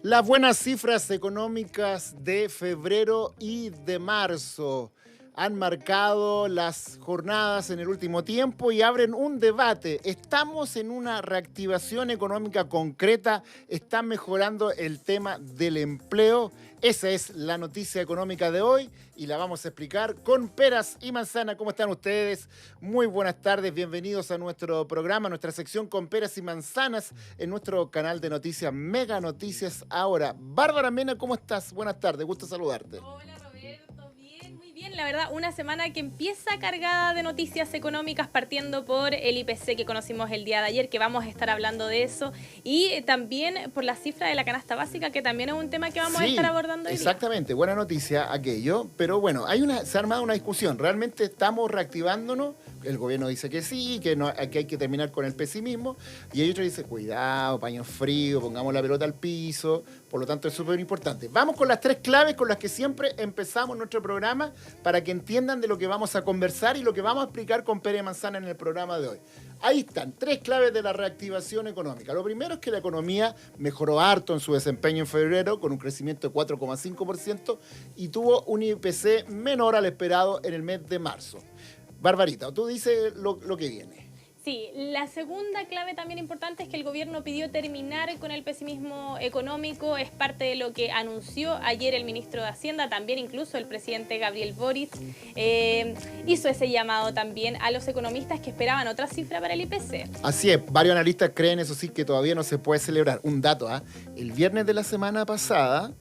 Las buenas cifras económicas de febrero y de marzo han marcado las jornadas en el último tiempo y abren un debate. ¿Estamos en una reactivación económica concreta? ¿Está mejorando el tema del empleo? Esa es la noticia económica de hoy y la vamos a explicar con peras y manzanas. ¿Cómo están ustedes? Muy buenas tardes, bienvenidos a nuestro programa, nuestra sección con peras y manzanas en nuestro canal de noticias Mega Noticias Ahora. Bárbara Mena, ¿cómo estás? Buenas tardes, gusto saludarte. Hola Roberto, bien, muy bien. La verdad, una semana que empieza cargada de noticias económicas, partiendo por el IPC que conocimos el día de ayer, que vamos a estar hablando de eso, y también por la cifra de la canasta básica, que también es un tema que vamos a estar abordando hoy día. Exactamente, buena noticia aquello, pero bueno, se ha armado una discusión. ¿Realmente estamos reactivándonos? El gobierno dice que sí, que hay que terminar con el pesimismo, y hay otro que dice, cuidado, paño frío, pongamos la pelota al piso, por lo tanto es súper importante. Vamos con las tres claves con las que siempre empezamos nuestro programa, para que entiendan de lo que vamos a conversar y lo que vamos a explicar con Pere Manzana en el programa de hoy. Ahí están, tres claves de la reactivación económica. Lo primero es que la economía mejoró harto en su desempeño en febrero, con un crecimiento de 4,5%, y tuvo un IPC menor al esperado en el mes de marzo. Barbarita, tú dices lo que viene. Sí, la segunda clave también importante es que el gobierno pidió terminar con el pesimismo económico. Es parte de lo que anunció ayer el ministro de Hacienda, también incluso el presidente Gabriel Boric. Hizo ese llamado también a los economistas que esperaban otra cifra para el IPC. Así es, varios analistas creen, eso sí, que todavía no se puede celebrar. Un dato, el viernes de la semana pasada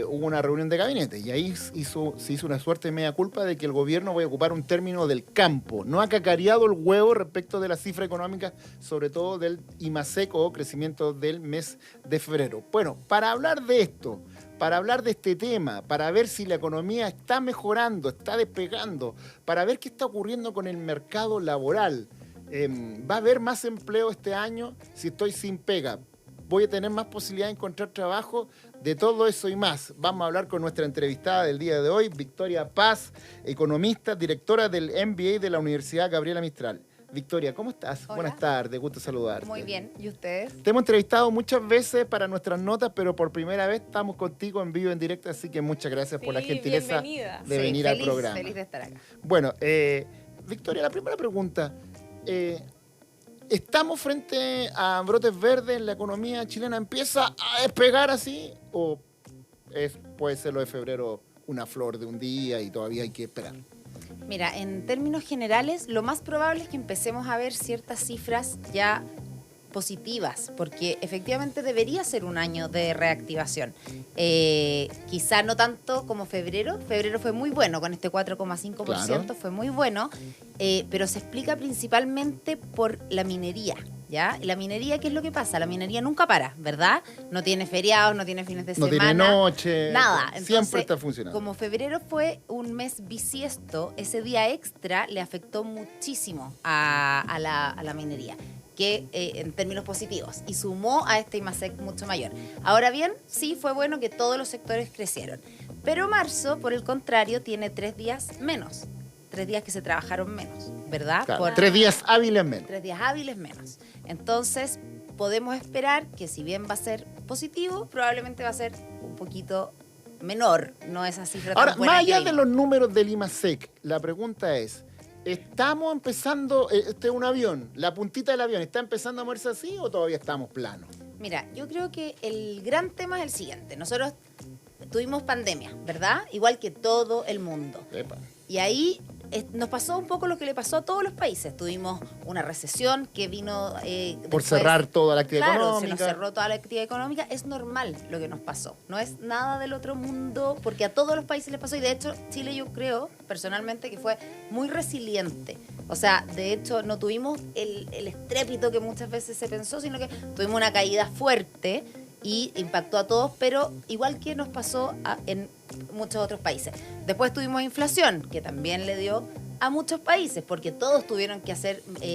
hubo una reunión de gabinete y ahí se hizo una suerte de mea culpa de que el gobierno voy a ocupar un término del campo. No ha cacareado el huevo respecto de la cifra económica, sobre todo del IMASEC o crecimiento del mes de febrero. Bueno, para hablar de esto, para hablar de este tema, para ver si la economía está mejorando, está despegando, para ver qué está ocurriendo con el mercado laboral. ¿Va a haber más empleo este año si estoy sin pega? ¿Voy a tener más posibilidad de encontrar trabajo? De todo eso y más vamos a hablar con nuestra entrevistada del día de hoy, Victoria Paz, economista, directora del MBA de la Universidad Gabriela Mistral. Victoria, ¿cómo estás? Hola. Buenas tardes, gusto saludarte. Muy bien, ¿y ustedes? Te hemos entrevistado muchas veces para nuestras notas, pero por primera vez estamos contigo en vivo, en directo, así que muchas gracias por la gentileza de venir al programa. Feliz de estar acá. Bueno, Victoria, la primera pregunta. ¿Estamos frente a brotes verdes? ¿La economía chilena empieza a despegar así? ¿O puede ser lo de febrero una flor de un día y todavía hay que esperar? Mira, en términos generales, lo más probable es que empecemos a ver ciertas cifras ya positivas, porque efectivamente debería ser un año de reactivación. Quizá no tanto como febrero. Febrero fue muy bueno, con este 4,5%, claro. Fue muy bueno, pero se explica principalmente por la minería. ¿Ya? La minería, ¿qué es lo que pasa? La minería nunca para, ¿verdad? No tiene feriados, no tiene fines de semana. No tiene noche. Nada. Entonces, siempre está funcionando. Como febrero fue un mes bisiesto, ese día extra le afectó muchísimo a la minería, que en términos positivos, y sumó a este IMASEC mucho mayor. Ahora bien, sí fue bueno que todos los sectores crecieron, pero marzo, por el contrario, tiene 3 días menos. 3 días que se trabajaron menos, ¿verdad? Claro, 3 días hábiles menos. 3 días hábiles menos. Entonces, podemos esperar que si bien va a ser positivo, probablemente va a ser un poquito menor, no esa cifra tan buena. Ahora, más allá de los números del IMASEC, la pregunta es, ¿estamos empezando, este es un avión, la puntita del avión, ¿está empezando a moverse así o todavía estamos planos? Mira, yo creo que el gran tema es el siguiente. Nosotros tuvimos pandemia, ¿verdad? Igual que todo el mundo. Epa. Y ahí nos pasó un poco lo que le pasó a todos los países. Tuvimos una recesión que vino por después, cerrar toda la actividad económica. Se nos cerró toda la actividad económica. Es normal lo que nos pasó. No es nada del otro mundo, porque a todos los países les pasó. Y de hecho, Chile, yo creo personalmente que fue muy resiliente. O sea, de hecho, no tuvimos el estrépito que muchas veces se pensó, sino que tuvimos una caída fuerte y impactó a todos, pero igual que nos pasó en muchos otros países. Después tuvimos inflación, que también le dio a muchos países, porque todos tuvieron que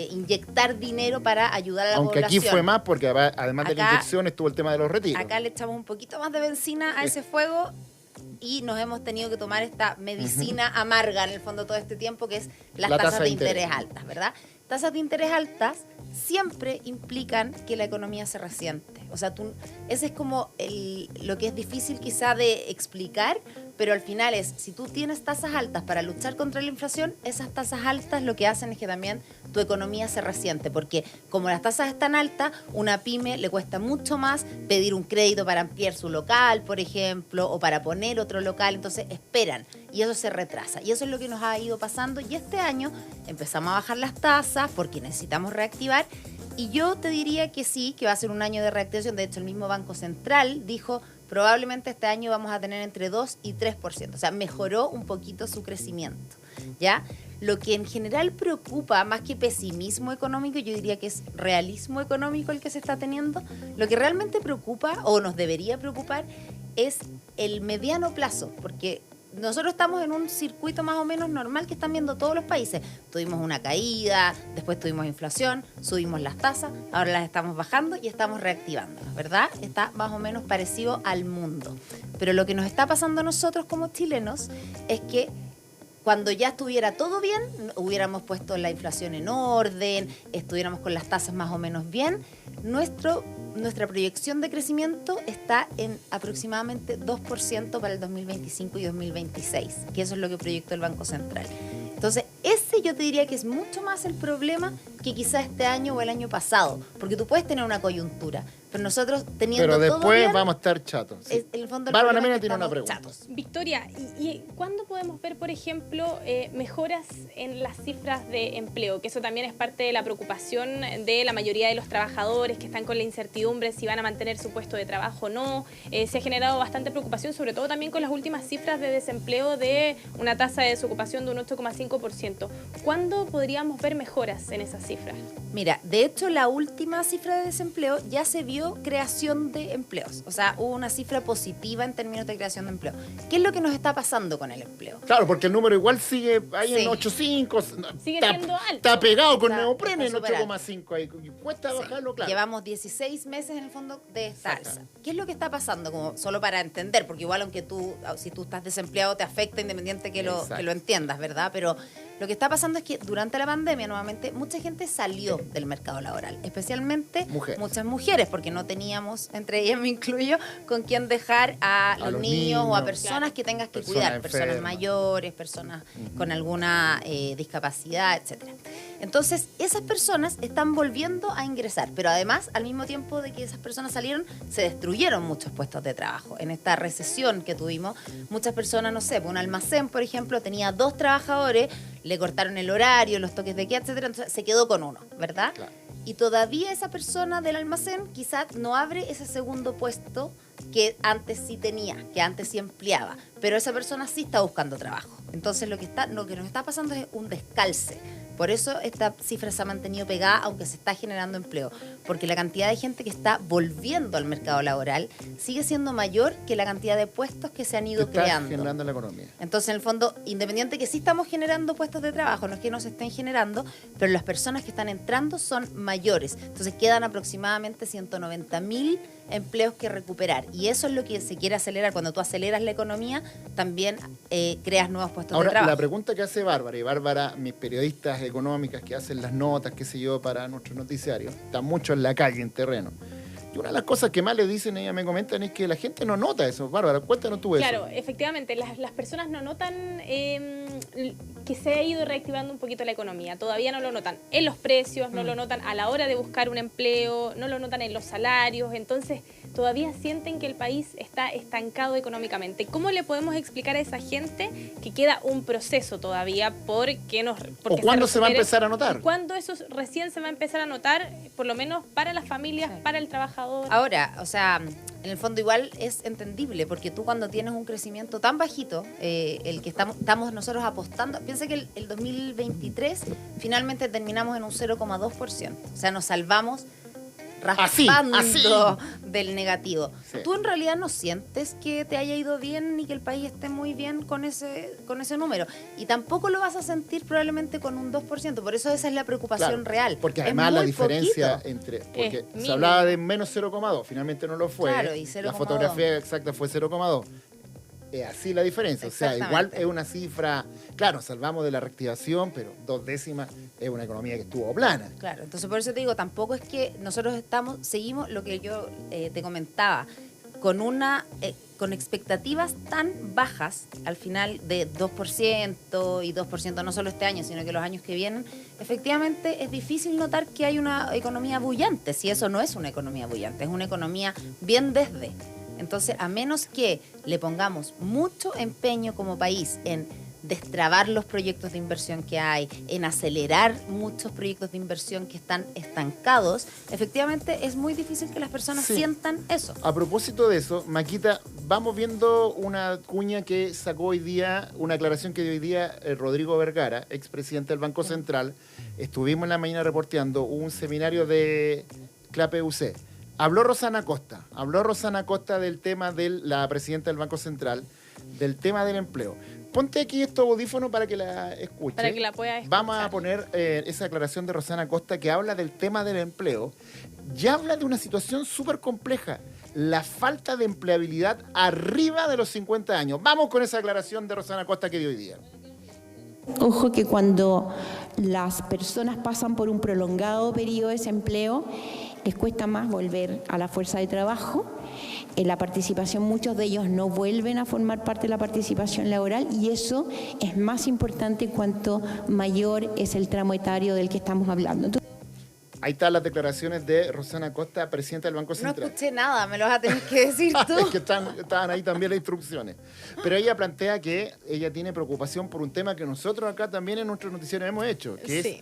inyectar dinero para ayudar a la población. Aunque aquí fue más, porque además de la inyección estuvo el tema de los retiros. Acá le echamos un poquito más de benzina a ese fuego. y nos hemos tenido que tomar esta medicina amarga en el fondo todo este tiempo, que es las tasas de interés altas, ¿verdad? Tasas de interés altas siempre implican que la economía se resiente. O sea, ese es como lo que es difícil quizá de explicar, pero al final es, si tú tienes tasas altas para luchar contra la inflación, esas tasas altas lo que hacen es que también tu economía se resiente, porque como las tasas están altas, una pyme le cuesta mucho más pedir un crédito para ampliar su local, por ejemplo, o para poner otro local, entonces esperan y eso se retrasa. Y eso es lo que nos ha ido pasando y este año empezamos a bajar las tasas porque necesitamos reactivar. Y yo te diría que sí, que va a ser un año de reactivación. De hecho, el mismo Banco Central dijo, probablemente este año vamos a tener entre 2 y 3%. O sea, mejoró un poquito su crecimiento, ¿ya? Lo que en general preocupa, más que pesimismo económico, yo diría que es realismo económico el que se está teniendo. Lo que realmente preocupa, o nos debería preocupar, es el mediano plazo, porque nosotros estamos en un circuito más o menos normal que están viendo todos los países. Tuvimos una caída, después tuvimos inflación, subimos las tasas, ahora las estamos bajando y estamos reactivando, ¿verdad? Está más o menos parecido al mundo. Pero lo que nos está pasando a nosotros como chilenos es que cuando ya estuviera todo bien, hubiéramos puesto la inflación en orden, estuviéramos con las tasas más o menos bien, nuestra proyección de crecimiento está en aproximadamente 2% para el 2025 y 2026, que eso es lo que proyectó el Banco Central. Entonces, ese yo te diría que es mucho más el problema que quizá este año o el año pasado, porque tú puedes tener una coyuntura, pero nosotros teniendo pero todo después bien, vamos a estar chatos. Sí. El fondo Bárbara Mena tiene una pregunta. chatos. Victoria, ¿y cuándo podemos ver, por ejemplo, mejoras en las cifras de empleo? Que eso también es parte de la preocupación de la mayoría de los trabajadores que están con la incertidumbre si van a mantener su puesto de trabajo o no. Se ha generado bastante preocupación, sobre todo también con las últimas cifras de desempleo de una tasa de desocupación de un 8,5%. ¿Cuándo podríamos ver mejoras en esas cifras? Mira, de hecho, la última cifra de desempleo ya se vio creación de empleos. O sea, hubo una cifra positiva en términos de creación de empleo. ¿Qué es lo que nos está pasando con el empleo? Claro, porque el número igual sigue ahí Sí. en 8,5. Sigue siendo alto. Está pegado con Está- neoprene en está súper 8,5 ahí. Cuesta bajarlo, claro. Llevamos 16 meses en el fondo de esta alza. Exacto. ¿Qué es lo que está pasando? Como solo para entender, porque igual aunque si tú estás desempleado te afecta independiente que lo entiendas, ¿verdad? Pero lo que está pasando es que durante la pandemia nuevamente mucha gente salió del mercado laboral, especialmente muchas mujeres, porque no teníamos, entre ellas me incluyo, con quién dejar a los niños o a personas que tengas que cuidar, personas mayores, personas con alguna discapacidad, etcétera. Entonces, esas personas están volviendo a ingresar, pero además, al mismo tiempo de que esas personas salieron, se destruyeron muchos puestos de trabajo. En esta recesión que tuvimos, muchas personas, no sé, un almacén, por ejemplo, tenía 2 trabajadores, le cortaron el horario, los toques de queda, etcétera, entonces se quedó con 1, ¿verdad? Claro. Y todavía esa persona del almacén quizás no abre ese segundo puesto que antes sí tenía, que antes sí empleaba, pero esa persona sí está buscando trabajo. Entonces lo que nos está pasando es un descalce. Por eso esta cifra se ha mantenido pegada, aunque se está generando empleo, porque la cantidad de gente que está volviendo al mercado laboral sigue siendo mayor que la cantidad de puestos que se han ido creando. Generando la economía. Entonces, en el fondo, independiente que sí estamos generando puestos de trabajo, no es que no se estén generando, pero las personas que están entrando son mayores. Entonces, quedan aproximadamente 190.000 empleos que recuperar. Y eso es lo que se quiere acelerar. Cuando tú aceleras la economía, también creas nuevos puestos de trabajo. Ahora, la pregunta que hace Bárbara, y Bárbara, mis periodistas económicas que hacen las notas, qué sé yo, para nuestros noticiarios, están mucho en la calle, en terreno. Y una de las cosas que más le dicen, ella me comentan, es que la gente no nota eso. Bárbara, cuéntanos tú eso. Claro, efectivamente, las personas no notan que se ha ido reactivando un poquito la economía. Todavía no lo notan en los precios, no lo notan a la hora de buscar un empleo, no lo notan en los salarios. Entonces, todavía sienten que el país está estancado económicamente. ¿Cómo le podemos explicar a esa gente que queda un proceso todavía porque ¿O cuándo se va a empezar a notar? ¿Cuándo eso recién se va a empezar a notar, por lo menos para las familias, para el trabajador? Ahora, o sea, en el fondo igual es entendible, porque tú cuando tienes un crecimiento tan bajito, el que estamos nosotros apostando, piensa que el 2023 finalmente terminamos en un 0,2%, o sea, nos salvamos raspando así. del negativo. Sí. ¿Tú en realidad no sientes que te haya ido bien ni que el país esté muy bien con ese número? Y tampoco lo vas a sentir probablemente con un 2%, por eso esa es la preocupación real. Porque Es además la muy diferencia poquito. entre... Porque se mínimo. hablaba de menos 0,2, finalmente no lo fue. Claro, y 0,2. La fotografía exacta fue 0,2. es así la diferencia. O sea, igual es una cifra, claro, salvamos de la reactivación, pero 2 décimas es una economía que estuvo plana. Claro, entonces por eso te digo, tampoco es que nosotros seguimos lo que yo te comentaba, con expectativas tan bajas al final de 2% y 2% no solo este año, sino que los años que vienen, efectivamente es difícil notar que hay una economía bullante, si eso no es una economía bullante, es una economía bien desde. Entonces, a menos que le pongamos mucho empeño como país en destrabar los proyectos de inversión que hay, en acelerar muchos proyectos de inversión que están estancados, efectivamente es muy difícil que las personas sientan eso. A propósito de eso, Maquita, vamos viendo una cuña que sacó hoy día, una aclaración que dio hoy día Rodrigo Vergara, expresidente del Banco Central. Estuvimos en la mañana reporteando un seminario de CLAPEUC. Habló Rosana Costa del tema de la presidenta del Banco Central, del tema del empleo. Ponte aquí estos audífonos para que la escuches. Para que la pueda escuchar. Vamos a poner esa aclaración de Rosana Costa que habla del tema del empleo. Ya habla de una situación súper compleja. La falta de empleabilidad arriba de los 50 años. Vamos con esa aclaración de Rosana Costa que dio hoy día. Ojo que cuando las personas pasan por un prolongado periodo de desempleo, les cuesta más volver a la fuerza de trabajo. En la participación, muchos de ellos no vuelven a formar parte de la participación laboral y eso es más importante cuanto mayor es el tramo etario del que estamos hablando. Ahí están las declaraciones de Rosana Costa, presidenta del Banco Central. No escuché nada, me lo vas a tener que decir tú. Es que estaban ahí también las instrucciones. Pero ella plantea que ella tiene preocupación por un tema que nosotros acá también en nuestro noticiero hemos hecho, que es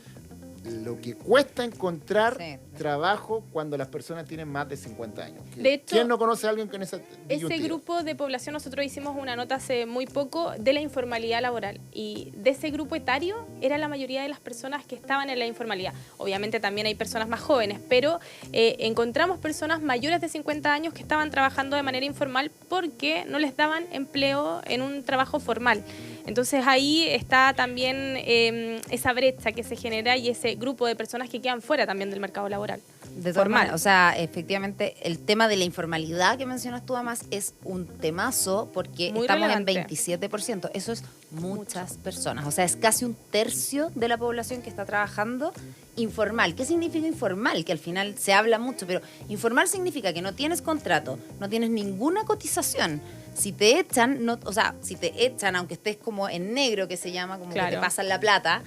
lo que cuesta encontrar trabajo cuando las personas tienen más de 50 años. De hecho, ¿quién no conoce a alguien con esa disyuntiva? Ese grupo de población, nosotros hicimos una nota hace muy poco de la informalidad laboral. Y de ese grupo etario era la mayoría de las personas que estaban en la informalidad. Obviamente también hay personas más jóvenes, pero encontramos personas mayores de 50 años que estaban trabajando de manera informal porque no les daban empleo en un trabajo formal. Entonces ahí está también esa brecha que se genera y ese grupo de personas que quedan fuera también del mercado laboral. De todas maneras, o sea, efectivamente, el tema de la informalidad que mencionas tú además es un temazo porque muy estamos relevante. en 27%. Eso es muchas personas. O sea, es casi un tercio de la población que está trabajando informal. ¿Qué significa informal? Que al final se habla mucho, pero informal significa que no tienes contrato, no tienes ninguna cotización. Si te echan, no, o sea, si te echan, aunque estés como en negro, que se llama, como que te pasan la plata,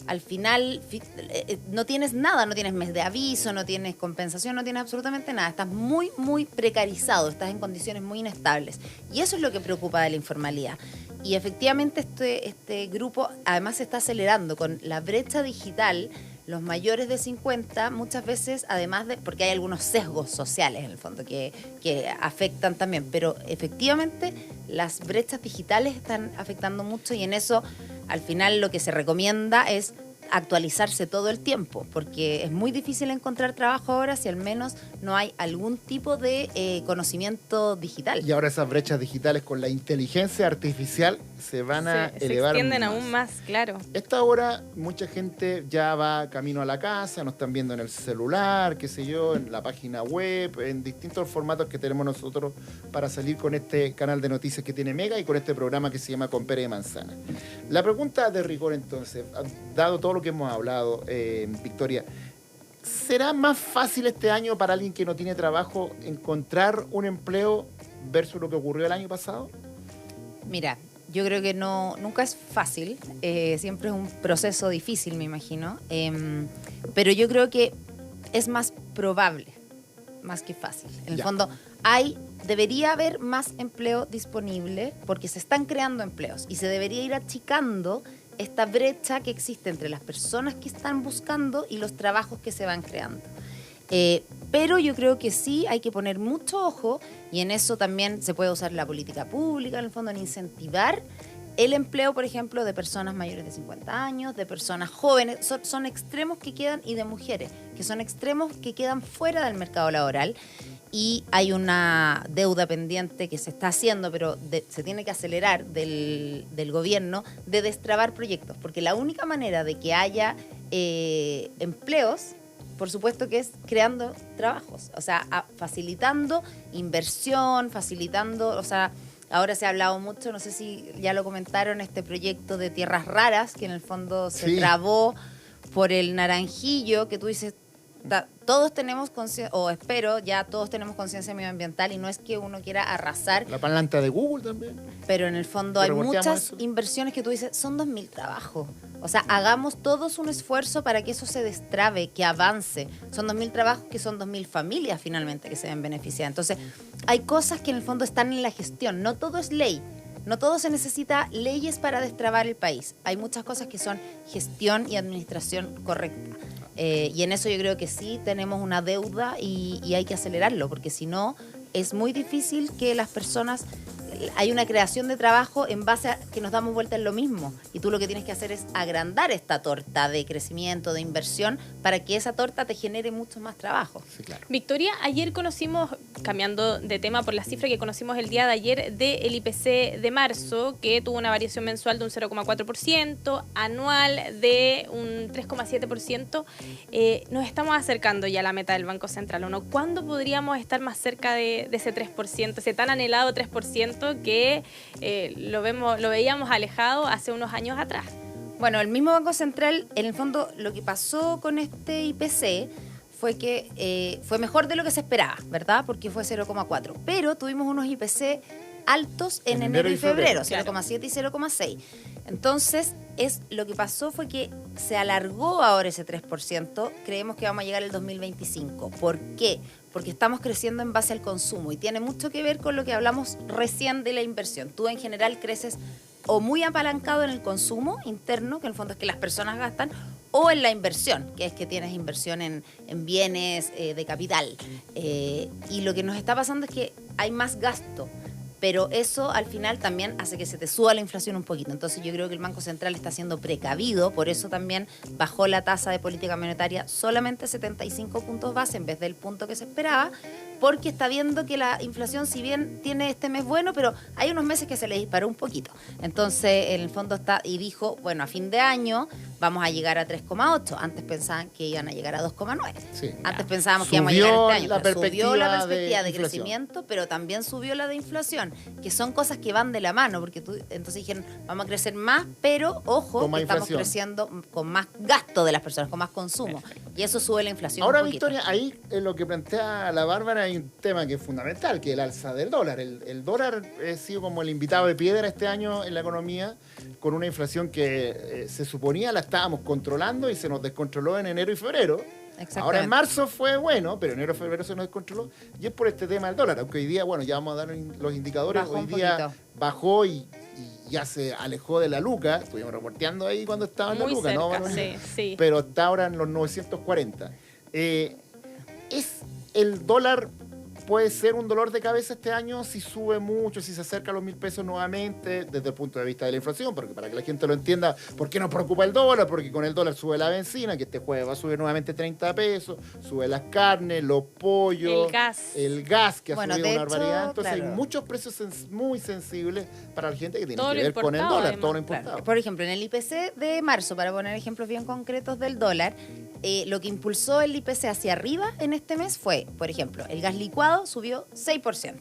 al final no tienes nada, no tienes mes de aviso, no tienes compensación, no tienes absolutamente nada. Estás muy, muy precarizado, estás en condiciones muy inestables. Y eso es lo que preocupa de la informalidad. Y efectivamente este grupo además se está acelerando con la brecha digital. Los mayores de 50 muchas veces, además de, porque hay algunos sesgos sociales en el fondo que afectan también, pero efectivamente las brechas digitales están afectando mucho y en eso al final lo que se recomienda es actualizarse todo el tiempo, porque es muy difícil encontrar trabajo ahora si al menos no hay algún tipo de conocimiento digital. Y ahora esas brechas digitales con la inteligencia artificial se van a elevar. Se extienden aún más, claro. Esta hora mucha gente ya va camino a la casa, nos están viendo en el celular, qué sé yo, en la página web, en distintos formatos que tenemos nosotros para salir con este canal de noticias que tiene Mega y con este programa que se llama Con Pere de Manzana. La pregunta de rigor entonces, dado todo lo que hemos hablado, Victoria, ¿será más fácil este año para alguien que no tiene trabajo encontrar un empleo versus lo que ocurrió el año pasado? Mira, yo creo que nunca es fácil, siempre es un proceso difícil, me imagino, pero yo creo que es más probable, más que fácil. En el fondo, debería haber más empleo disponible porque se están creando empleos y se debería ir achicando esta brecha que existe entre las personas que están buscando y los trabajos que se van creando. Pero yo creo que sí hay que poner mucho ojo y en eso también se puede usar la política pública, en el fondo, en incentivar el empleo, por ejemplo, de personas mayores de 50 años, de personas jóvenes. Son extremos que quedan, y de mujeres, que son extremos que quedan fuera del mercado laboral. Y hay una deuda pendiente que se está haciendo, pero se tiene que acelerar del gobierno, de destrabar proyectos, porque la única manera de que haya empleos, por supuesto que es creando trabajos, o sea, facilitando inversión, facilitando, o sea, Ahora se ha hablado mucho, no sé si ya lo comentaron, este proyecto de tierras raras, que en el fondo se trabó por el naranjillo, que tú dices, todos tenemos conciencia, o espero, ya todos tenemos conciencia medioambiental, y no es que uno quiera arrasar. La planta de Google también. Pero en el fondo hay muchas inversiones que tú dices, son 2.000 trabajos. O sea, hagamos todos un esfuerzo para que eso se destrabe, que avance. Son 2.000 trabajos que son 2.000 familias finalmente que se ven beneficiadas. Entonces, hay cosas que en el fondo están en la gestión. No todo es ley. No todo se necesita leyes para destrabar el país. Hay muchas cosas que son gestión y administración correcta. Y en eso yo creo que sí tenemos una deuda y hay que acelerarlo, porque si no es muy difícil que las personas... Hay una creación de trabajo en base a que nos damos vuelta en lo mismo. Y tú lo que tienes que hacer es agrandar esta torta de crecimiento, de inversión, para que esa torta te genere mucho más trabajo. Sí, claro. Victoria, ayer conocimos, cambiando de tema por la cifra que conocimos el día de ayer, del IPC de marzo, que tuvo una variación mensual de un 0,4%, anual de un 3,7%. Nos estamos acercando ya a la meta del Banco Central, ¿o no? ¿Cuándo podríamos estar más cerca de ese 3%, ese tan anhelado 3%? Que lo veíamos alejado hace unos años atrás? Bueno, el mismo Banco Central, en el fondo, lo que pasó con este IPC fue que fue mejor de lo que se esperaba, ¿verdad? Porque fue 0,4. Pero tuvimos unos IPC altos en enero y febrero, 0,7 y 0,6. Entonces, lo que pasó fue que se alargó ahora ese 3%. Creemos que vamos a llegar al 2025. ¿Por qué? Porque estamos creciendo en base al consumo y tiene mucho que ver con lo que hablamos recién de la inversión. Tú en general creces o muy apalancado en el consumo interno, que en el fondo es que las personas gastan, o en la inversión, que es que tienes inversión en bienes de capital. Y lo que nos está pasando es que hay más gasto. Pero eso al final también hace que se te suba la inflación un poquito. Entonces yo creo que el Banco Central está siendo precavido, por eso también bajó la tasa de política monetaria solamente 75 puntos base en vez del punto que se esperaba, porque está viendo que la inflación, si bien tiene este mes bueno, pero hay unos meses que se le disparó un poquito. Entonces, en el fondo está, y dijo, bueno, a fin de año vamos a llegar a 3,8. Antes pensaban que iban a llegar a 2,9. Sí. Antes pensábamos que íbamos a llegar este año. Subió la perspectiva de inflación. crecimiento, pero también subió la de inflación, que son cosas que van de la mano, porque entonces dijeron, vamos a crecer más, pero ojo, que estamos creciendo con más gasto de las personas, con más consumo. Y eso sube la inflación. Ahora, un poquito. Victoria, ahí en lo que plantea la Bárbara hay un tema que es fundamental, que es el alza del dólar. El dólar ha sido como el invitado de piedra este año en la economía, con una inflación que se suponía la estábamos controlando y se nos descontroló en enero y febrero. Ahora en marzo fue bueno, pero enero y febrero se nos descontroló, y es por este tema del dólar, aunque hoy día, bueno, ya vamos a dar los indicadores, hoy día bajó y ya se alejó de la luca. Estuvimos reporteando ahí cuando estaba en la luca, cerca, ¿no? Sí. Pero está ahora en los 940. ¿Es el dólar puede ser un dolor de cabeza este año si sube mucho, si se acerca a los 1.000 pesos nuevamente, desde el punto de vista de la inflación? Porque para que la gente lo entienda, ¿por qué nos preocupa el dólar? Porque con el dólar sube la benzina, que este jueves va a subir nuevamente 30 pesos, sube las carnes, los pollos, el gas que ha subido una barbaridad. Entonces hay muchos precios muy sensibles para la gente que tiene que ver con el dólar, además, todo lo importado. Claro. Por ejemplo, en el IPC de marzo, para poner ejemplos bien concretos del dólar, lo que impulsó el IPC hacia arriba en este mes fue, por ejemplo, el gas licuado subió 6%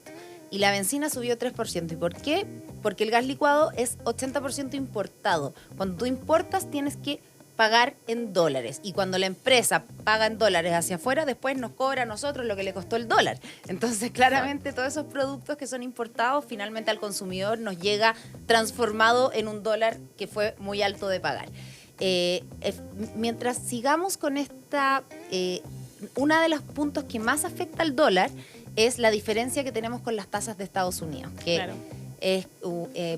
y la benzina subió 3%. ¿Y por qué? Porque el gas licuado es 80% importado. Cuando tú importas tienes que pagar en dólares, y cuando la empresa paga en dólares hacia afuera, después nos cobra a nosotros lo que le costó el dólar. Entonces, claramente, todos esos productos que son importados, finalmente al consumidor nos llega transformado en un dólar que fue muy alto de pagar. Mientras sigamos con esta, uno de los puntos que más afecta al dólar es la diferencia que tenemos con las tasas de Estados Unidos, que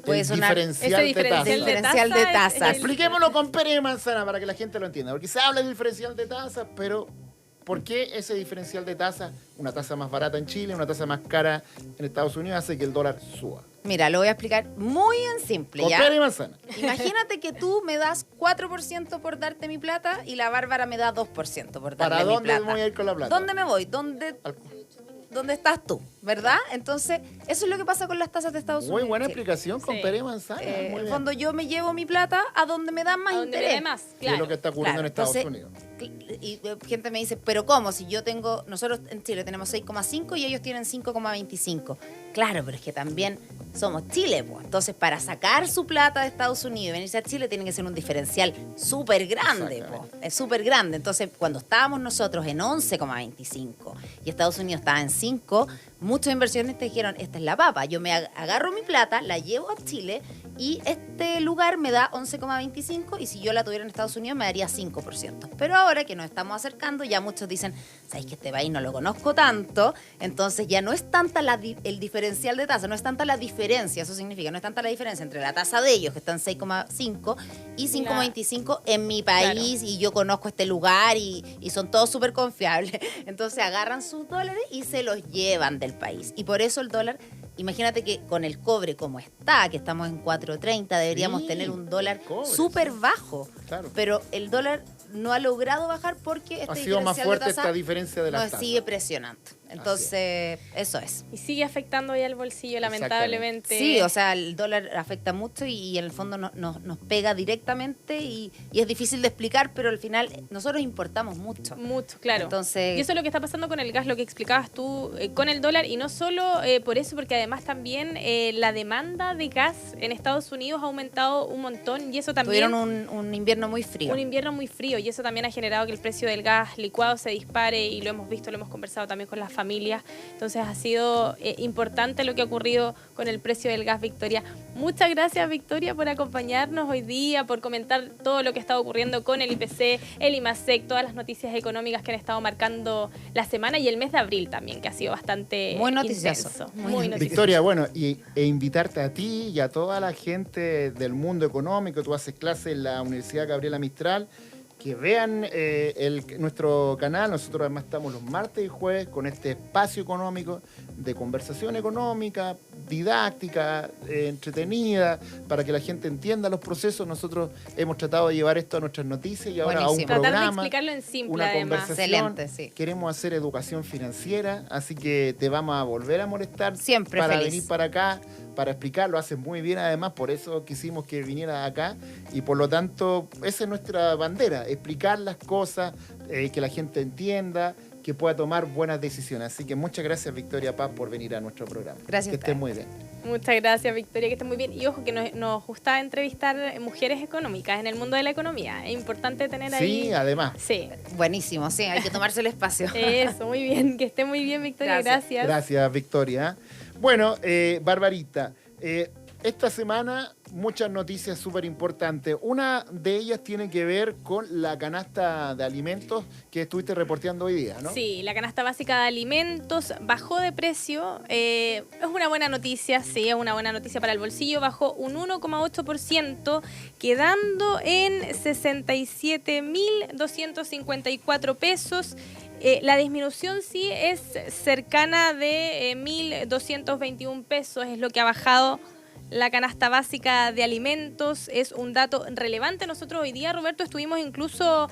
puede sonar diferencial de tasas. Expliquémoslo con pera y manzana para que la gente lo entienda, porque se habla de diferencial de tasas, pero ¿por qué ese diferencial de tasas, una tasa más barata en Chile, una tasa más cara en Estados Unidos, hace que el dólar suba? Mira, lo voy a explicar muy en simple. Con pera y manzana. Imagínate que tú me das 4% por darte mi plata y la Bárbara me da 2% por darle mi plata. ¿Para dónde voy a ir con la plata? ¿Dónde me voy? ¿Dónde estás tú? ¿Verdad? Entonces, eso es lo que pasa con las tasas de Estados Unidos. Muy buena explicación con pera y manzana. En el fondo, yo me llevo mi plata a donde me dan más interés. Claro. Es lo que está ocurriendo en Estados Unidos. Y gente me dice, ¿pero cómo? Si nosotros en Chile tenemos 6,5 y ellos tienen 5,25. Claro, pero es que también somos Chile, pues. Entonces, para sacar su plata de Estados Unidos y venirse a Chile, tiene que ser un diferencial súper grande, pues. Es súper grande. Entonces, cuando estábamos nosotros en 11,25 y Estados Unidos estaba en 5, muchos inversionistas dijeron, esta es la papa. Yo me agarro mi plata, la llevo a Chile y este lugar me da 11,25 y si yo la tuviera en Estados Unidos me daría 5%. Pero ahora que nos estamos acercando, ya muchos dicen, ¿sabes que este país no lo conozco tanto? Entonces ya no es tanta el diferencial de tasa, no es tanta la diferencia, eso significa, no es tanta la diferencia entre la tasa de ellos, que están 6,5 y 5,25 en mi país, y yo conozco este lugar y son todos súper confiables. Entonces agarran sus dólares y se los llevan del país. Y por eso el dólar... Imagínate que con el cobre como está, que estamos en 4.30, deberíamos tener un dólar súper bajo. Claro. Pero el dólar no ha logrado bajar porque ha sido más fuerte esta diferencia de las tasas. Nos sigue presionando. Entonces, eso es. Y sigue afectando ya el bolsillo, lamentablemente. Sí, o sea, el dólar afecta mucho y en el fondo nos pega directamente y es difícil de explicar, pero al final nosotros importamos mucho. Mucho, claro. Entonces, y eso es lo que está pasando con el gas, lo que explicabas tú con el dólar, y no solo por eso, porque además también la demanda de gas en Estados Unidos ha aumentado un montón, y eso también... Tuvieron un invierno muy frío. Un invierno muy frío, y eso también ha generado que el precio del gas licuado se dispare, y lo hemos visto, lo hemos conversado también con las familias. Entonces ha sido importante lo que ha ocurrido con el precio del gas, Victoria. Muchas gracias, Victoria, por acompañarnos hoy día, por comentar todo lo que está ocurriendo con el IPC, el IMASEC, todas las noticias económicas que han estado marcando la semana y el mes de abril también, que ha sido bastante muy noticioso. Intenso, muy noticioso. Victoria, bueno, e invitarte a ti y a toda la gente del mundo económico. Tú haces clases en la Universidad Gabriela Mistral, que vean nuestro canal. Nosotros además estamos los martes y jueves con este espacio económico de conversación económica, didáctica, entretenida, para que la gente entienda los procesos. Nosotros hemos tratado de llevar esto a nuestras noticias y ahora buenísimo. a un programa. Tratar de explicarlo en simple, una además. conversación. Excelente, sí. Queremos hacer educación financiera, así que te vamos a volver a molestar siempre para feliz. venir para acá, para explicar. Lo haces muy bien además, por eso quisimos que vinieras acá, y por lo tanto esa es nuestra bandera, explicar las cosas, que la gente entienda, que pueda tomar buenas decisiones. Así que muchas gracias, Victoria Paz, por venir a nuestro programa. Gracias. Que estés muy bien. Muchas gracias, Victoria, que estés muy bien. Y ojo, que nos gusta entrevistar mujeres económicas en el mundo de la economía. Es importante tener ahí... Sí, además. Sí. Buenísimo, sí, hay que tomarse el espacio. Eso, muy bien. Que esté muy bien, Victoria. Gracias. Gracias, Victoria. Bueno, Barbarita, esta semana muchas noticias súper importantes. Una de ellas tiene que ver con la canasta de alimentos que estuviste reporteando hoy día, ¿no? Sí, la canasta básica de alimentos bajó de precio. Es una buena noticia, sí, es una buena noticia para el bolsillo. Bajó un 1,8%, quedando en 67.254 pesos. La disminución sí es cercana de 1.221 pesos, es lo que ha bajado la canasta básica de alimentos. Es un dato relevante. Nosotros hoy día, Roberto, estuvimos incluso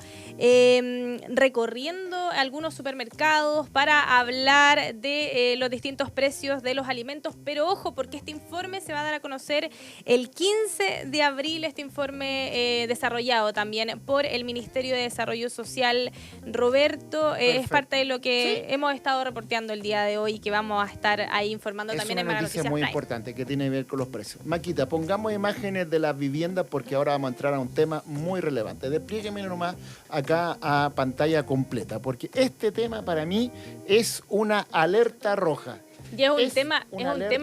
recorriendo algunos supermercados para hablar de los distintos precios de los alimentos, pero ojo, porque este informe se va a dar a conocer el 15 de abril, este informe desarrollado también por el Ministerio de Desarrollo Social. Roberto, es parte de lo que hemos estado reporteando el día de hoy y que vamos a estar ahí informando también en Mega Noticias Es una noticia muy Prime. importante que tiene que ver con los precios. Maquita, pongamos imágenes de las viviendas porque ahora vamos a entrar a un tema muy relevante. Desplieguemelo nomás acá a pantalla completa, porque este tema para mí es una alerta roja. Y es un tema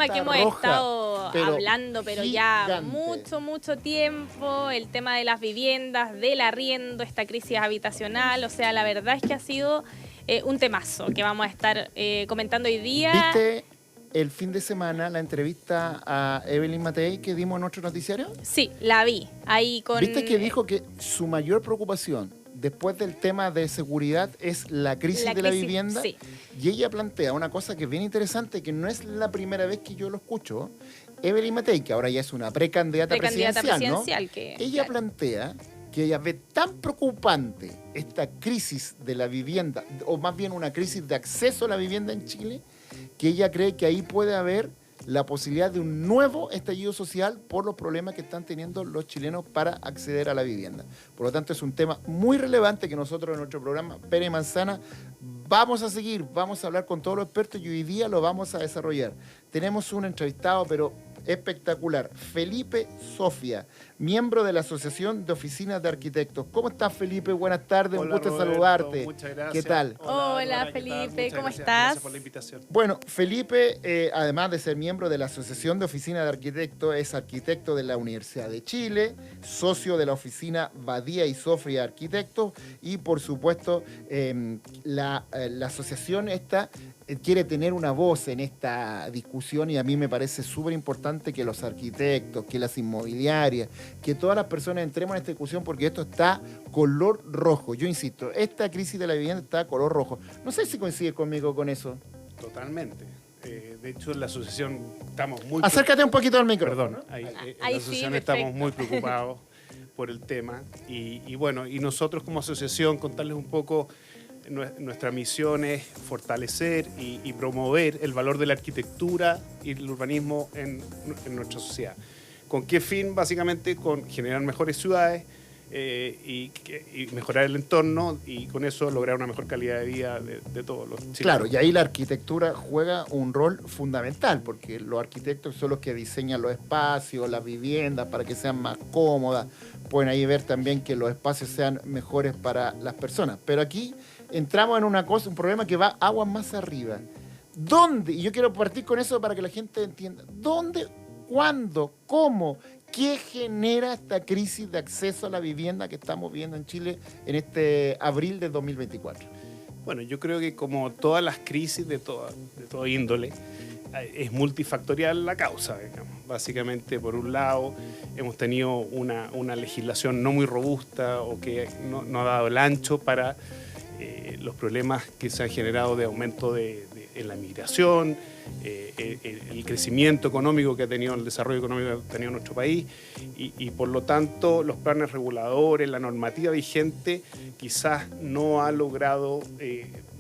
que hemos estado hablando, pero ya gigante. mucho tiempo, el tema de las viviendas, del arriendo, esta crisis habitacional. O sea, la verdad es que ha sido un temazo que vamos a estar comentando hoy día. ¿Viste el fin de semana la entrevista a Evelyn Matei que dimos en nuestro noticiario? Sí, la vi. Ahí con... ¿Viste que dijo que su mayor preocupación después del tema de seguridad es la crisis de la vivienda? Sí. Y ella plantea una cosa que es bien interesante, que no es la primera vez que yo lo escucho. Evelyn Matei, que ahora ya es una precandidata presidencial, ¿no? Ella plantea que ella ve tan preocupante esta crisis de la vivienda, o más bien una crisis de acceso a la vivienda en Chile, que ella cree que ahí puede haber la posibilidad de un nuevo estallido social por los problemas que están teniendo los chilenos para acceder a la vivienda. Por lo tanto, es un tema muy relevante que nosotros en nuestro programa Pere Manzana vamos a seguir, vamos a hablar con todos los expertos y hoy día lo vamos a desarrollar. Tenemos un entrevistado, pero espectacular. Felipe Sofia, miembro de la Asociación de Oficinas de Arquitectos. ¿Cómo estás, Felipe? Buenas tardes, Hola, un gusto Roberto, saludarte. Muchas gracias. ¿Qué tal? Hola, ¿qué tal? Felipe, Muchas ¿cómo gracias. estás? Gracias por la invitación. Bueno, Felipe, además de ser miembro de la Asociación de Oficinas de Arquitectos, es arquitecto de la Universidad de Chile, socio de la oficina Badía y Sofia Arquitectos y, por supuesto, la asociación esta quiere tener una voz en esta discusión y a mí me parece súper importante que los arquitectos, que las inmobiliarias, que todas las personas entremos en esta discusión porque esto está color rojo. Yo insisto, esta crisis de la vivienda está color rojo. No sé si coincide conmigo con eso. Totalmente. De hecho, en la asociación estamos muy... Acércate un poquito al micrófono. Perdón, en Ahí la sí, asociación perfecto. estamos muy preocupados por el tema y bueno, y nosotros como asociación contarles un poco, nuestra misión es fortalecer y promover el valor de la arquitectura y el urbanismo en nuestra sociedad. ¿Con qué fin? Básicamente con generar mejores ciudades y mejorar el entorno y con eso lograr una mejor calidad de vida de todos los chilenos. Claro, y ahí la arquitectura juega un rol fundamental, porque los arquitectos son los que diseñan los espacios, las viviendas, para que sean más cómodas. Pueden ahí ver también que los espacios sean mejores para las personas. Pero aquí entramos en una cosa, un problema que va aguas más arriba. ¿Dónde? Y yo quiero partir con eso para que la gente entienda. ¿Dónde? ¿Cuándo? ¿Cómo? ¿Qué genera esta crisis de acceso a la vivienda que estamos viendo en Chile en este abril de 2024? Bueno, yo creo que como todas las crisis de toda índole, es multifactorial la causa, digamos. Básicamente, por un lado, hemos tenido una legislación no muy robusta o que no ha dado el ancho para los problemas que se han generado de aumento en la migración, el crecimiento económico que ha tenido, el desarrollo económico que ha tenido nuestro país y por lo tanto los planes reguladores, la normativa vigente quizás no ha logrado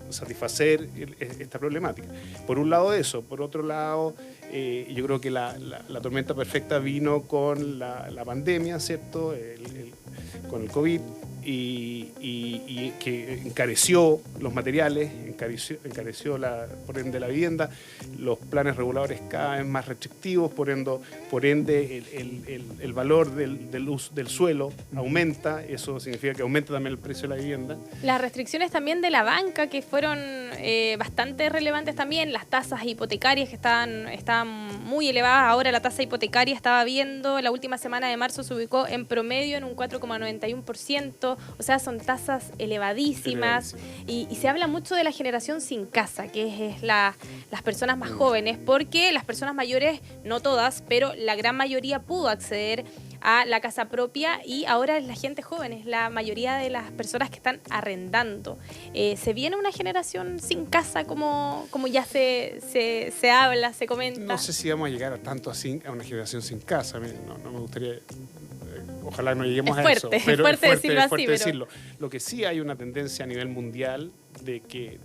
satisfacer esta problemática. Por un lado eso, por otro lado yo creo que la tormenta perfecta vino con la pandemia, ¿cierto? Con el COVID y que encareció los materiales, encareció por ende la vivienda, los planes reguladores cada vez más restrictivos, por ende el valor del suelo aumenta, eso significa que aumenta también el precio de la vivienda. Las restricciones también de la banca que fueron bastante relevantes también, las tasas hipotecarias que estaban muy elevadas. Ahora la tasa hipotecaria estaba viendo, la última semana de marzo se ubicó en promedio en un 4,91%, o sea, son tasas elevadísimas. Y se habla mucho de la generación sin casa, que es las personas más jóvenes, porque las personas mayores, no todas, pero la gran mayoría pudo acceder a la casa propia y ahora es la gente joven, es la mayoría de las personas que están arrendando. ¿Se viene una generación sin casa como ya se habla, se comenta? No sé si vamos a llegar a tanto así, a una generación sin casa. No me gustaría... Ojalá no lleguemos es a eso. Pero es fuerte decirlo. Lo que sí hay una tendencia a nivel mundial de que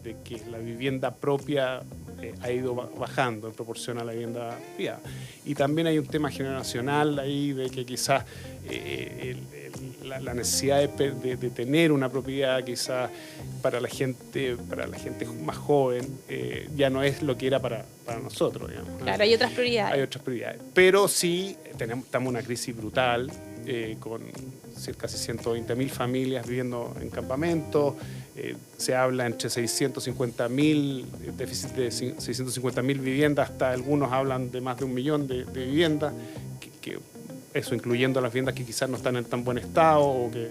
la vivienda propia ha ido bajando en proporción a la vivienda privada. Y también hay un tema generacional ahí de que quizás la necesidad de tener una propiedad quizás para la gente más joven ya no es lo que era para nosotros, digamos. Claro, hay otras prioridades. Hay otras prioridades. Pero sí estamos en una crisis brutal con casi 120.000 familias viviendo en campamentos. Se habla entre 650.000, déficit de 650.000 viviendas, hasta algunos hablan de más de 1 millón de viviendas, que eso incluyendo las viviendas que quizás no están en tan buen estado o que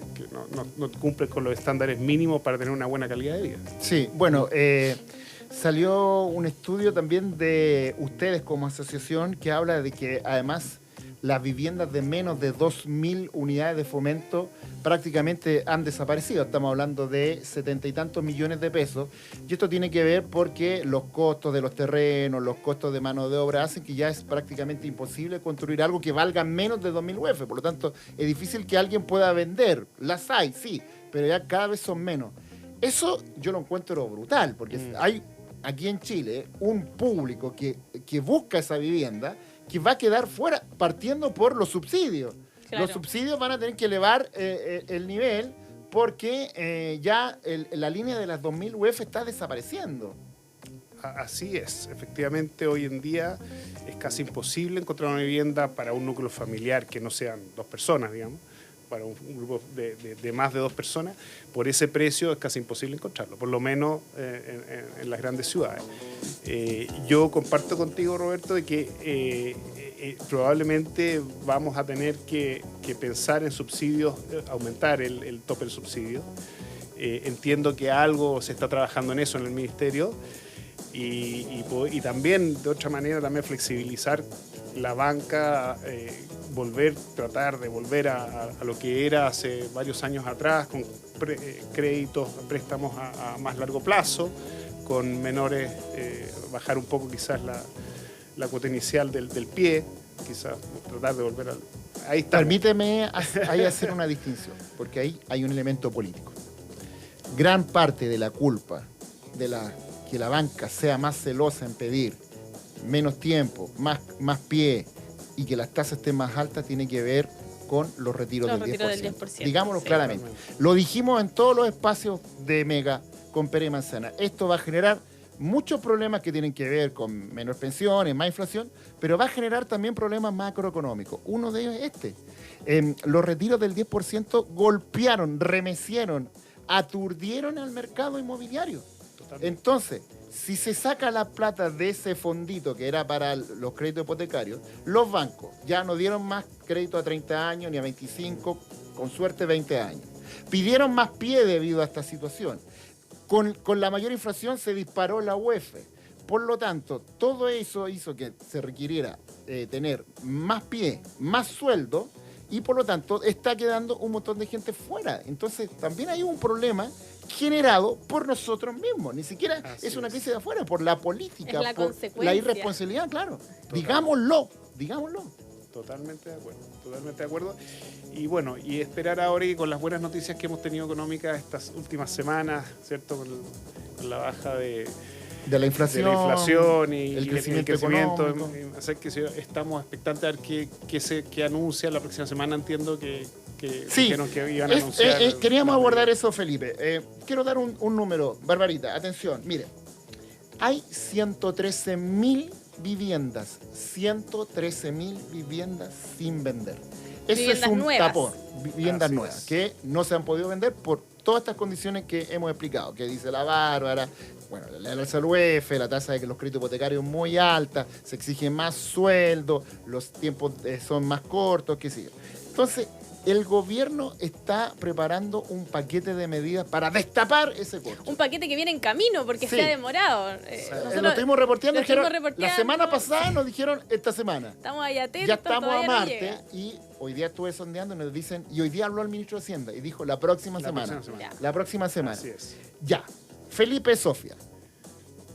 no cumplen con los estándares mínimos para tener una buena calidad de vida. Sí, bueno, salió un estudio también de ustedes como asociación que habla de que además las viviendas de menos de 2.000 unidades de fomento prácticamente han desaparecido. Estamos hablando de 70 y tantos millones de pesos. Y esto tiene que ver porque los costos de los terrenos, los costos de mano de obra hacen que ya es prácticamente imposible construir algo que valga menos de 2.000 UF. Por lo tanto, es difícil que alguien pueda vender. Las hay, sí, pero ya cada vez son menos. Eso yo lo encuentro brutal, porque hay aquí en Chile un público que busca esa vivienda que va a quedar fuera, partiendo por los subsidios. Claro. Los subsidios van a tener que elevar el nivel porque ya la línea de las 2.000 UF está desapareciendo. así es. Efectivamente, hoy en día es casi imposible encontrar una vivienda para un núcleo familiar que no sean 2 personas, digamos, para un grupo de más de 2 personas. Por ese precio es casi imposible encontrarlo, por lo menos en las grandes ciudades. Yo comparto contigo, Roberto, de que probablemente vamos a tener que pensar en subsidios, aumentar el tope del subsidio. Entiendo que algo se está trabajando en eso en el Ministerio y también, de otra manera, también flexibilizar la banca, tratar de volver a lo que era hace varios años atrás, con créditos, préstamos a más largo plazo, con menores, bajar un poco quizás la cuota inicial del pie, quizás tratar de volver al... Ahí está. Permíteme ahí hacer una distinción, porque ahí hay un elemento político. Gran parte de la culpa de que la banca sea más celosa en pedir menos tiempo, más pie y que las tasas estén más altas tiene que ver con los retiros del 10%. Digámoslo claramente. Lo dijimos en todos los espacios de Mega con Pere y Manzana. Esto va a generar muchos problemas que tienen que ver con menor pensiones, más inflación, pero va a generar también problemas macroeconómicos. Uno de ellos es este. Los retiros del 10% golpearon, remecieron, aturdieron al mercado inmobiliario. Totalmente. Entonces, si se saca la plata de ese fondito que era para los créditos hipotecarios, los bancos ya no dieron más crédito a 30 años ni a 25, con suerte 20 años. Pidieron más pie debido a esta situación. Con la mayor inflación se disparó la UEF. Por lo tanto, todo eso hizo que se requiriera tener más pie, más sueldo, y por lo tanto está quedando un montón de gente fuera. Entonces también hay un problema generado por nosotros mismos. Ni siquiera es una crisis de afuera, por la política, por la irresponsabilidad, claro. Digámoslo. Totalmente de acuerdo. Y bueno, y esperar ahora y con las buenas noticias que hemos tenido económicas estas últimas semanas, ¿cierto? Con la baja de la inflación y el crecimiento económico. Estamos expectantes a ver qué anuncia la próxima semana. Entiendo que sí, dijeron que iban a anunciar. Queríamos abordar eso, Felipe. Quiero dar un número. Barbarita, atención. Mire, hay 113.000 viviendas. 113.000 viviendas sin vender. Eso es un tapón. Viviendas nuevas que no se han podido vender por todas estas condiciones que hemos explicado, que dice la Bárbara. Bueno, la alza del UEF, la tasa de que los créditos hipotecarios muy alta, se exige más sueldo, los tiempos son más cortos, qué sé yo. Entonces, el gobierno está preparando un paquete de medidas para destapar ese corcho. Un paquete que viene en camino porque se ha demorado. Lo estuvimos reporteando. La semana pasada nos dijeron esta semana. Estamos ahí atentos. Ya estamos a martes y hoy día estuve sondeando y nos dicen, y hoy día habló el ministro de Hacienda y dijo la próxima semana. La próxima semana. Así es. Ya. Felipe, Sofía,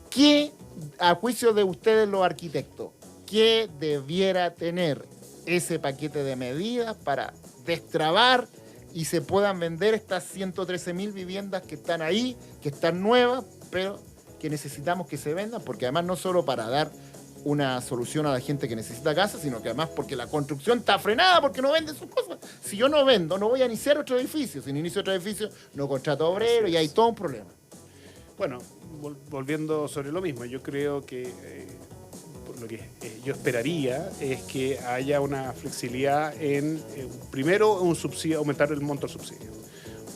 ¿qué, a juicio de ustedes los arquitectos, qué debiera tener ese paquete de medidas para destrabar y se puedan vender estas 113.000 viviendas que están ahí, que están nuevas, pero que necesitamos que se vendan? Porque además no solo para dar una solución a la gente que necesita casa, sino que además porque la construcción está frenada, porque no venden sus cosas. Si yo no vendo, no voy a iniciar otro edificio. Si no inicio otro edificio, no contrato obrero y hay todo un problema. Bueno, volviendo sobre lo mismo, yo creo que por lo que yo esperaría es que haya una flexibilidad en, primero, un subsidio, aumentar el monto del subsidio.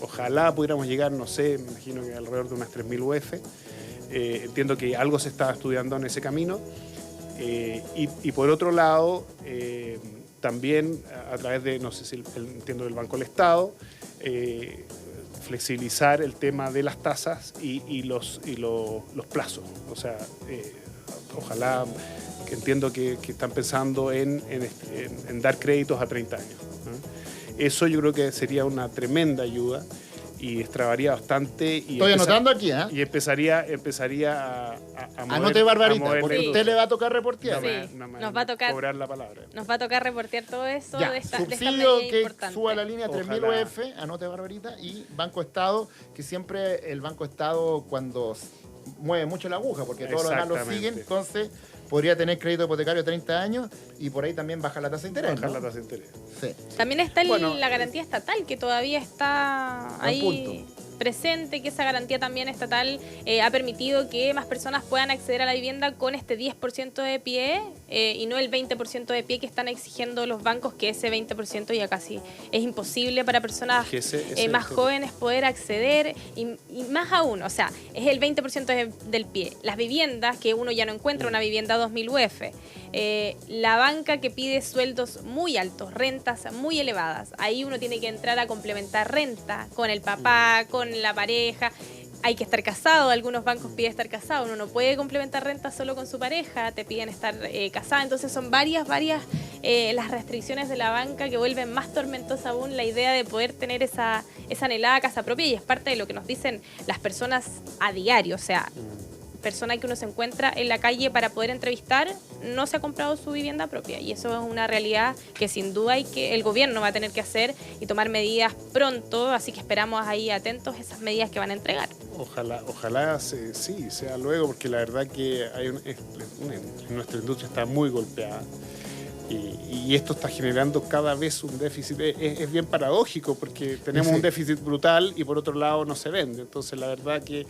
Ojalá pudiéramos llegar, no sé, me imagino que alrededor de unas 3.000 UF. Entiendo que algo se está estudiando en ese camino. Y por otro lado, también a través de, no sé si entiendo del Banco del Estado, flexibilizar el tema de las tasas y los plazos. O sea, ojalá, que entiendo que están pensando en dar créditos a 30 años, ¿no? Eso yo creo que sería una tremenda ayuda y destrabaría bastante. Y estoy anotando aquí, ¿eh? Y empezaría a mover, anote, Barbarita, porque sí. Usted le va a tocar reportear. Nos va a tocar cobrar la palabra. Nos va a tocar reportear todo eso Ya, de esta subsidio medida que importante. suba a la línea 3.000 UF, anote, Barbarita, y Banco Estado, que siempre el Banco Estado cuando mueve mucho la aguja, porque todos los demás lo siguen, entonces podría tener crédito hipotecario a 30 años y por ahí también baja la tasa de interés. Bajar la tasa de interés. Sí. También está la garantía estatal, que todavía está ahí. presente que esa garantía también estatal ha permitido que más personas puedan acceder a la vivienda con este 10% de pie y no el 20% de pie que están exigiendo los bancos, que ese 20% ya casi es imposible para personas más jóvenes poder acceder y más aún, o sea, es el 20% del pie. Las viviendas, que uno ya no encuentra una vivienda 2000 UF, la banca que pide sueldos muy altos, rentas muy elevadas, ahí uno tiene que entrar a complementar renta con el papá, con la pareja. Hay que estar casado, algunos bancos piden estar casado, uno no puede complementar renta solo con su pareja, te piden estar casada, entonces son varias las restricciones de la banca que vuelven más tormentosa aún la idea de poder tener esa anhelada casa propia, y es parte de lo que nos dicen las personas a diario, o sea, persona que uno se encuentra en la calle para poder entrevistar no se ha comprado su vivienda propia, y eso es una realidad que sin duda el gobierno va a tener que hacer y tomar medidas pronto, así que esperamos ahí atentos esas medidas que van a entregar. Ojalá sí, sea luego, porque la verdad que nuestra industria está muy golpeada y esto está generando cada vez un déficit. Es bien paradójico porque tenemos un déficit brutal y por otro lado no se vende. Entonces la verdad que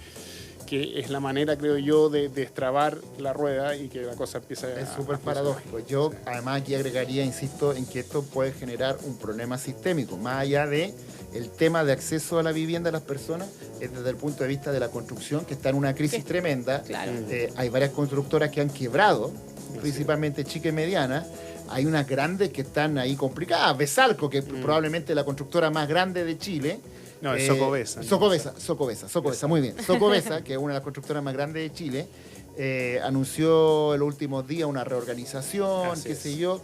es la manera, creo yo, de destrabar la rueda y que la cosa empiece a... Es súper paradójico. Yo además aquí agregaría, insisto, en que esto puede generar un problema sistémico, más allá de el tema de acceso a la vivienda de las personas, es desde el punto de vista de la construcción, que está en una crisis tremenda. Claro. Hay varias constructoras que han quebrado, principalmente chicas y medianas. Hay unas grandes que están ahí complicadas. Besalco, que es probablemente la constructora más grande de Chile. No, es Socobesa. Socobesa, muy bien. Socobesa, que es una de las constructoras más grandes de Chile, anunció en los últimos días una reorganización, Así qué es. sé yo.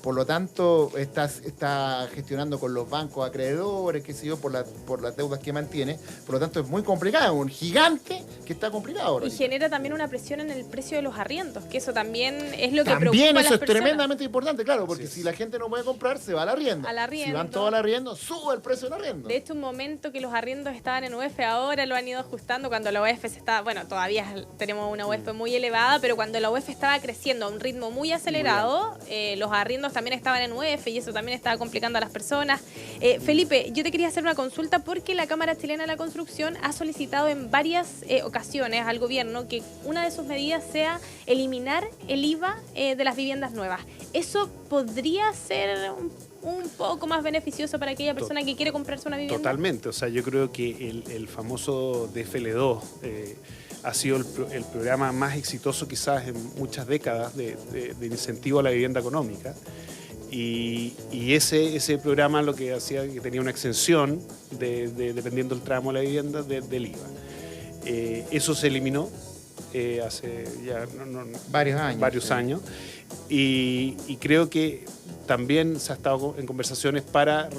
Por lo tanto, está gestionando con los bancos acreedores, qué sé yo, por las deudas que mantiene. Por lo tanto, es muy complicado. Un gigante que está complicado ahora. Y genera también una presión en el precio de los arriendos, que eso también es lo que También preocupa a las eso es personas. tremendamente importante, claro, porque Así es. si la gente no puede comprar, se va al arriendo. Al arriendo. Si van todos al arriendo, sube el precio del arriendo. De hecho, un momento que los arriendos estaban en UF, ahora lo han ido ajustando cuando la UF todavía tenemos una UF muy elevada, pero cuando la UF estaba creciendo a un ritmo muy acelerado, los arriendos también estaban en UF y eso también estaba complicando a las personas. Felipe, yo te quería hacer una consulta porque la Cámara Chilena de la Construcción ha solicitado en varias ocasiones al gobierno que una de sus medidas sea eliminar el IVA de las viviendas nuevas. ¿Eso podría ser un poco más beneficioso para aquella persona que quiere comprarse una vivienda? Totalmente, o sea, yo creo que el famoso DFL2 ha sido el programa más exitoso quizás en muchas décadas de incentivo a la vivienda económica. Y ese programa lo que hacía que tenía una exención dependiendo del tramo de la vivienda del IVA. Eso se eliminó hace ya varios años y creo que también se ha estado en conversaciones para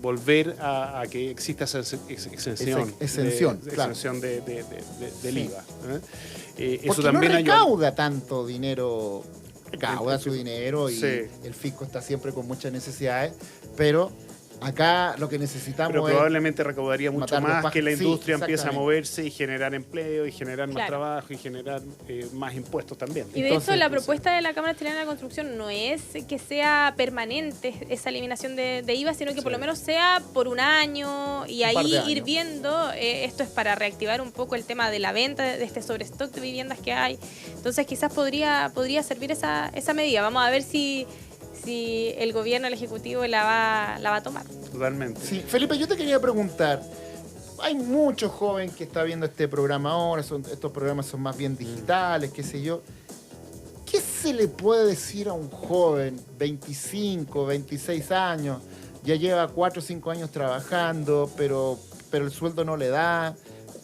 volver a que exista esa exención del IVA. Eso Porque también no ayuda. recauda tanto dinero, recauda su dinero y Sí. el fisco está siempre con muchas necesidades, pero acá lo que necesitamos Pero es... probablemente recaudaría mucho matar los más pájaros. que la Sí, industria empiece a exactamente. moverse y generar empleo y generar más Claro. trabajo y generar más impuestos también. Y de Entonces, hecho la propuesta de la Cámara Chilena de la Construcción no es que sea permanente esa eliminación de IVA, sino que por lo menos sea por un año y par ahí de ir años. viendo, esto es para reactivar un poco el tema de la venta de este sobrestock de viviendas que hay. Entonces quizás podría servir esa medida. Vamos a ver si el gobierno, el Ejecutivo la va a tomar. Totalmente. Sí, Felipe, yo te quería preguntar, hay muchos jóvenes que están viendo este programa ahora, estos programas son más bien digitales, qué sé yo. ¿Qué se le puede decir a un joven, 25, 26 años, ya lleva 4 o 5 años trabajando, pero el sueldo no le da,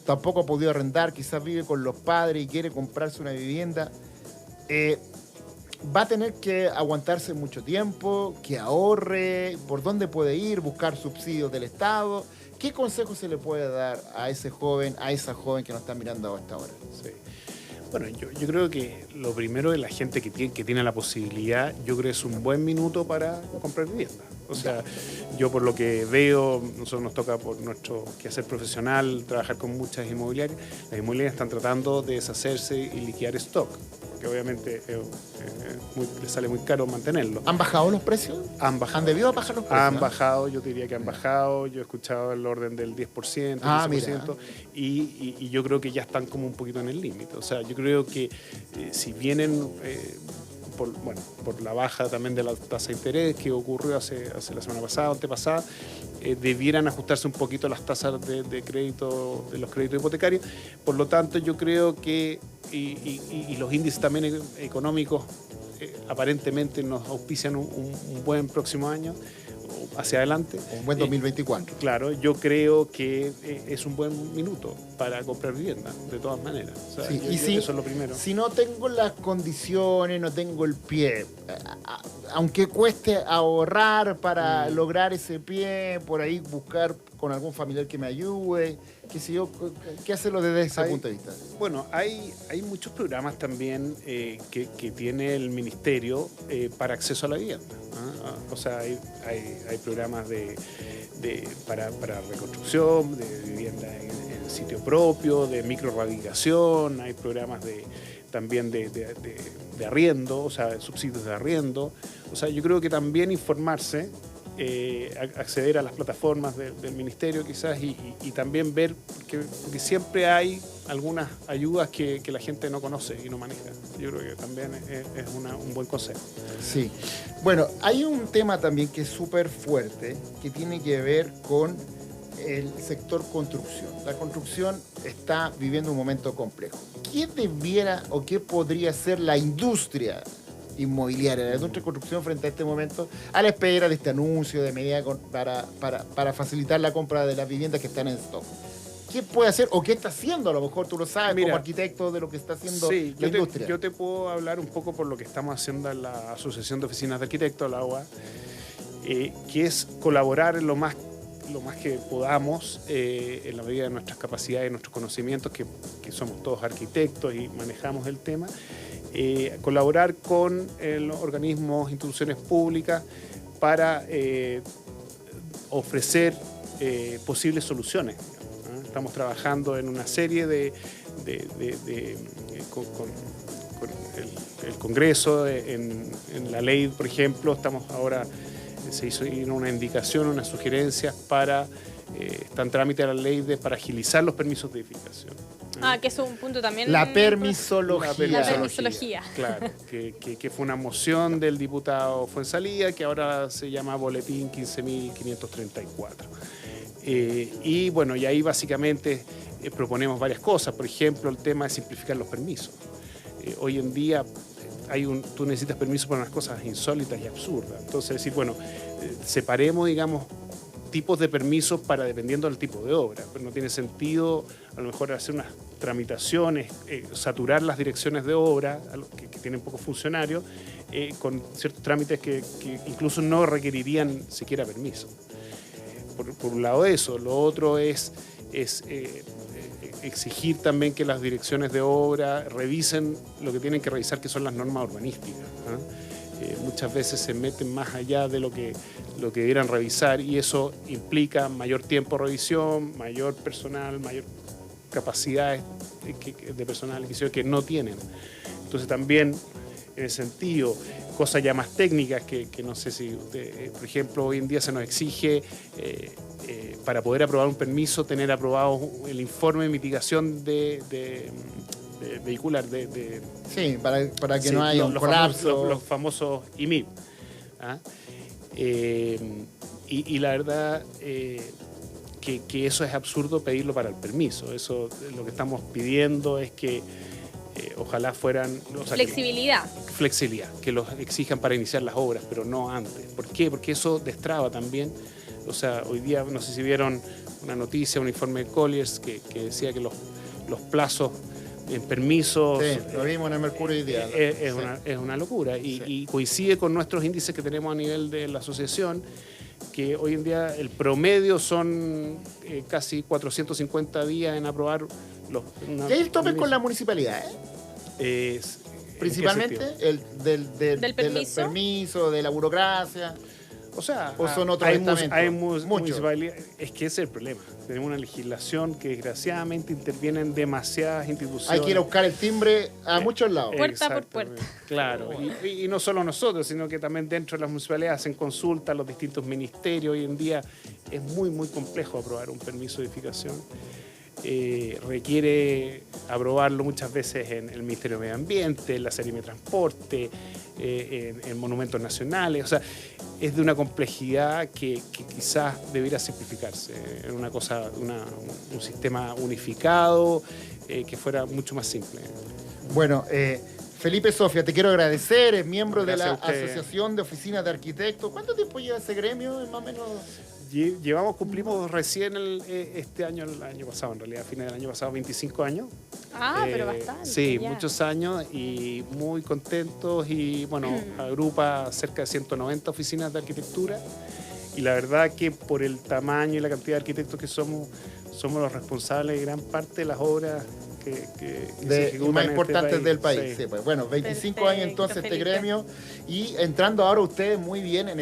tampoco ha podido arrendar, quizás vive con los padres y quiere comprarse una vivienda? Va a tener que aguantarse mucho tiempo, que ahorre, por dónde puede ir, buscar subsidios del Estado. ¿Qué consejo se le puede dar a ese joven, a esa joven que nos está mirando hasta ahora? Sí. Bueno, yo creo que lo primero de la gente que tiene la posibilidad, yo creo que es un buen minuto para comprar vivienda. O sea, yo por lo que veo, nosotros nos toca por nuestro quehacer profesional trabajar con muchas inmobiliarias. Las inmobiliarias están tratando de deshacerse y liquidar stock. porque obviamente le sale muy caro mantenerlo. ¿Han bajado los precios? Han bajado. ¿Han debido bajar los precios? Han bajado, yo diría que han bajado. Yo he escuchado el orden del 10%, 15%, y yo creo que ya están como un poquito en el límite. O sea, yo creo que si vienen por la baja también de la tasa de interés que ocurrió hace la semana pasada, antepasada, debieran ajustarse un poquito las tasas de crédito, de los créditos hipotecarios. Por lo tanto, yo creo que, y los índices también económicos aparentemente nos auspician un buen próximo año hacia adelante. Un buen 2024. Claro, yo creo que es un buen minuto para comprar vivienda, de todas maneras. O sea, sí, eso es lo primero. Si no tengo las condiciones, no tengo el pie, aunque cueste ahorrar para lograr ese pie, por ahí buscar con algún familiar que me ayude, qué sé yo, ¿qué hacerlo desde ese punto de vista? Bueno, hay muchos programas también que tiene el Ministerio para acceso a la vivienda. O sea, hay programas para reconstrucción, de vivienda en sitio propio, de microrehabilitación, hay programas también de arriendo, o sea, subsidios de arriendo. O sea, yo creo que también informarse, acceder a las plataformas del Ministerio quizás y también ver, porque siempre hay algunas ayudas que la gente no conoce y no maneja. Yo creo que también es un buen consejo. Sí. Bueno, hay un tema también que es súper fuerte, que tiene que ver con el sector construcción. La construcción está viviendo un momento complejo. ¿Qué debiera o qué podría ser la industria inmobiliaria, la industria de construcción frente a este momento, a la espera de este anuncio de medida para facilitar la compra de las viviendas que están en stock? ¿Qué puede hacer o qué está haciendo? A lo mejor tú lo sabes. Mira, como arquitecto, de lo que está haciendo la industria. Yo te puedo hablar un poco por lo que estamos haciendo en la Asociación de Oficinas de Arquitectos, la AUA, que es colaborar lo más que podamos en la medida de nuestras capacidades, nuestros conocimientos, que somos todos arquitectos y manejamos el tema, colaborar con los organismos, instituciones públicas para ofrecer posibles soluciones. Estamos trabajando en una serie con el Congreso, en la ley, por ejemplo, se hizo una indicación, unas sugerencias está en trámite la ley para agilizar los permisos de edificación. Que es un punto también. La permisología. La permisología. Claro, que fue una moción del diputado Fuenzalía, que ahora se llama Boletín 15.534. Y bueno, y ahí básicamente proponemos varias cosas. Por ejemplo, el tema de simplificar los permisos. Hoy en día tú necesitas permiso para unas cosas insólitas y absurdas. Entonces, decir, bueno, separemos, digamos, tipos de permisos dependiendo del tipo de obra. Pero no tiene sentido a lo mejor hacer unas tramitaciones, saturar las direcciones de obra, que tienen pocos funcionarios, con ciertos trámites que incluso no requerirían siquiera permiso. Por un lado eso. Lo otro es exigir también que las direcciones de obra revisen lo que tienen que revisar, que son las normas urbanísticas. Muchas veces se meten más allá de lo que debieran revisar, y eso implica mayor tiempo de revisión, mayor personal, mayor capacidades de personal que no tienen. Entonces también, en ese sentido, cosas ya más técnicas que no sé si usted, por ejemplo, hoy en día se nos exige para poder aprobar un permiso tener aprobado el informe de mitigación de vehicular. Sí, para que no haya un colapso. Los famosos IMIP. Y la verdad que eso es absurdo pedirlo para el permiso. Eso lo que estamos pidiendo es que ojalá fueran... Flexibilidad. Flexibilidad, que los exijan para iniciar las obras, pero no antes. ¿Por qué? Porque eso destraba también. O sea, hoy día, no sé si vieron una noticia, un informe de Colliers que decía que los plazos en permisos... Sí, lo vimos en el Mercurio hoy día. Es una locura. Y coincide con nuestros índices que tenemos a nivel de la asociación, que hoy en día el promedio son casi 450 días en aprobar ¿Qué hay el tope con la municipalidad? Principalmente el del permiso, de la burocracia. O sea, ¿O son otros estamentos? Muchos. municipalidades. Es que ese es el problema. Tenemos una legislación que desgraciadamente interviene en demasiadas instituciones. Hay que ir a buscar el timbre a muchos lados. Puerta por Exactamente. puerta. Claro. Y no solo nosotros, sino que también dentro de las municipalidades hacen consultas a los distintos ministerios. Hoy en día es muy, muy complejo aprobar un permiso de edificación. Requiere aprobarlo muchas veces en el Ministerio de Medio Ambiente, en la Seremi de Transporte, en monumentos nacionales. O sea, es de una complejidad que quizás debiera simplificarse en una cosa, un sistema unificado que fuera mucho más simple. Bueno, Felipe Sofia, te quiero agradecer, es miembro de la Gracias a usted. Asociación de Oficinas de Arquitectos. ¿Cuánto tiempo lleva ese gremio? Más o menos. Cumplimos recién este año, el año pasado, en realidad, a fines del año pasado, 25 años. Ah, pero bastante. Sí, ya. muchos años y muy contentos y bueno, agrupa cerca de 190 oficinas de arquitectura y la verdad que por el tamaño y la cantidad de arquitectos que somos los responsables de gran parte de las obras que se ejecutan más en importantes este del país. Sí. Sí, pues, bueno, 25 Perfecto, años entonces este Felipe. gremio y entrando ahora ustedes muy bien en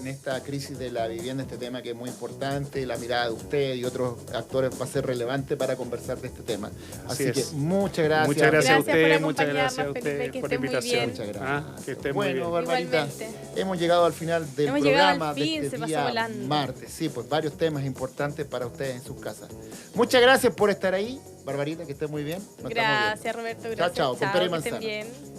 esta crisis de la vivienda, este tema que es muy importante, la mirada de usted y otros actores va a ser relevante para conversar de este tema. Así Así que es. muchas gracias. Muchas gracias a Gracias por usted, muchas acompañarnos, gracias a Felipe, usted que por la esté muy invitación. bien. Muchas gracias. Que esté muy bien. Bueno, Barbarita, Igualmente. hemos llegado al final del Hemos llegado programa al de fin, este se pasó día volando. martes. Sí, pues varios temas importantes para ustedes en sus casas. Muchas gracias por estar ahí, Barbarita, que esté muy bien. Nos estamos viendo. Gracias, Roberto. Gracias. chao, con pera y que estén manzana. bien.